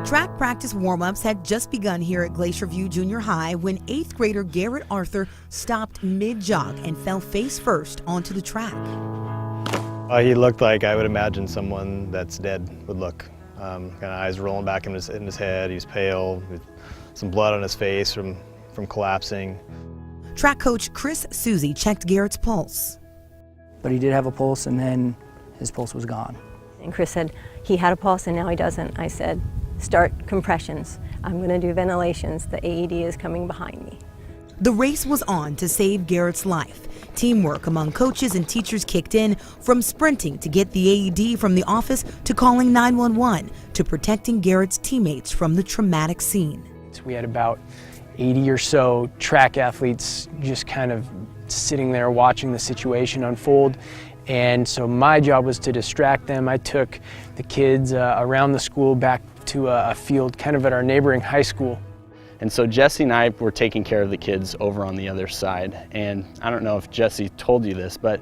Track practice warm-ups had just begun here at Glacier View Junior High when 8th grader Garrett Arthur stopped mid-jog and fell face first onto the track. He looked like I would imagine someone that's dead would look. Kind of eyes rolling back in his head. He was pale, with some blood on his face from collapsing. Track coach Chris Susie checked Garrett's pulse. But he did have a pulse, and then his pulse was gone. And Chris said he had a pulse and now he doesn't. I said, start compressions. I'm going to do ventilations. The AED is coming behind me. The race was on to save Garrett's life. Teamwork among coaches and teachers kicked in, from sprinting to get the AED from the office to calling 911 to protecting Garrett's teammates from the traumatic scene. We had about 80 or so track athletes just kind of sitting there watching the situation unfold. And so my job was to distract them. I took the kids around the school back to a field kind of at our neighboring high school. And so Jesse and I were taking care of the kids over on the other side. And I don't know if Jesse told you this, but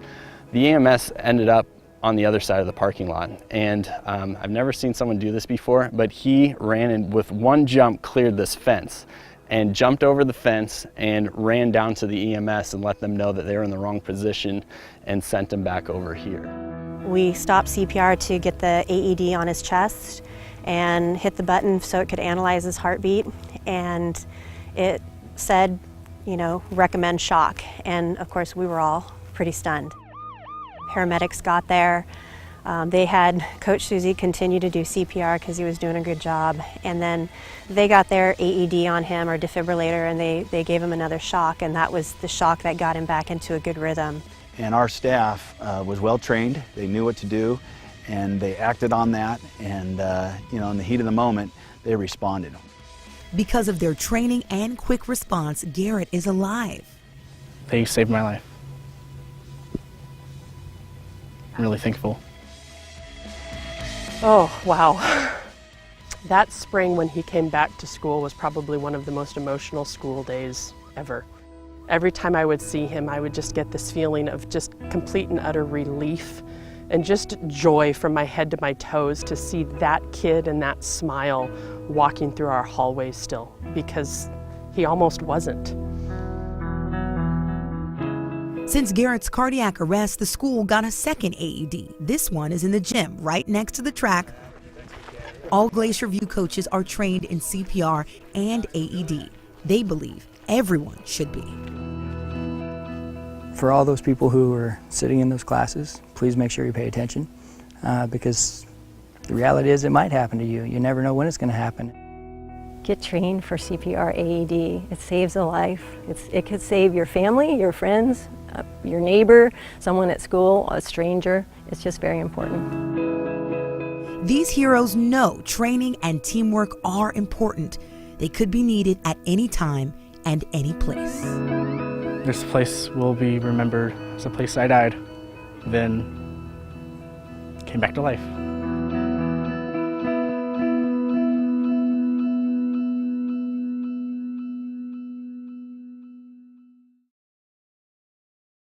the EMS ended up on the other side of the parking lot. And I've never seen someone do this before, but he ran and with one jump cleared this fence and jumped over the fence and ran down to the EMS and let them know that they were in the wrong position and sent them back over here. We stopped CPR to get the AED on his chest and hit the button so it could analyze his heartbeat, and it said, you know, recommend shock, and of course we were all pretty stunned. Paramedics got there. They had Coach Susie continue to do CPR because he was doing a good job, and then they got their AED on him, or defibrillator, and they gave him another shock, and that was the shock that got him back into a good rhythm. And our staff was well trained. They knew what to do, and they acted on that, and you know, in the heat of the moment, they responded. Because of their training and quick response, Garrett is alive. They saved my life. I'm really thankful. Oh, wow. That spring when he came back to school was probably one of the most emotional school days ever. Every time I would see him, I would just get this feeling of just complete and utter relief and just joy from my head to my toes to see that kid and that smile walking through our hallways still, because he almost wasn't. Since Garrett's cardiac arrest, the school got a second AED. This one is in the gym right next to the track. All Glacier View coaches are trained in CPR and AED. They believe everyone should be. For all those people who are sitting in those classes, please make sure you pay attention, because the reality is it might happen to you. You never know when it's going to happen. Get trained for CPR AED. It saves a life. It could save your family, your friends, your neighbor, someone at school, a stranger. It's just very important. These heroes know training and teamwork are important. They could be needed at any time and any place. This place will be remembered as a place I died, then came back to life.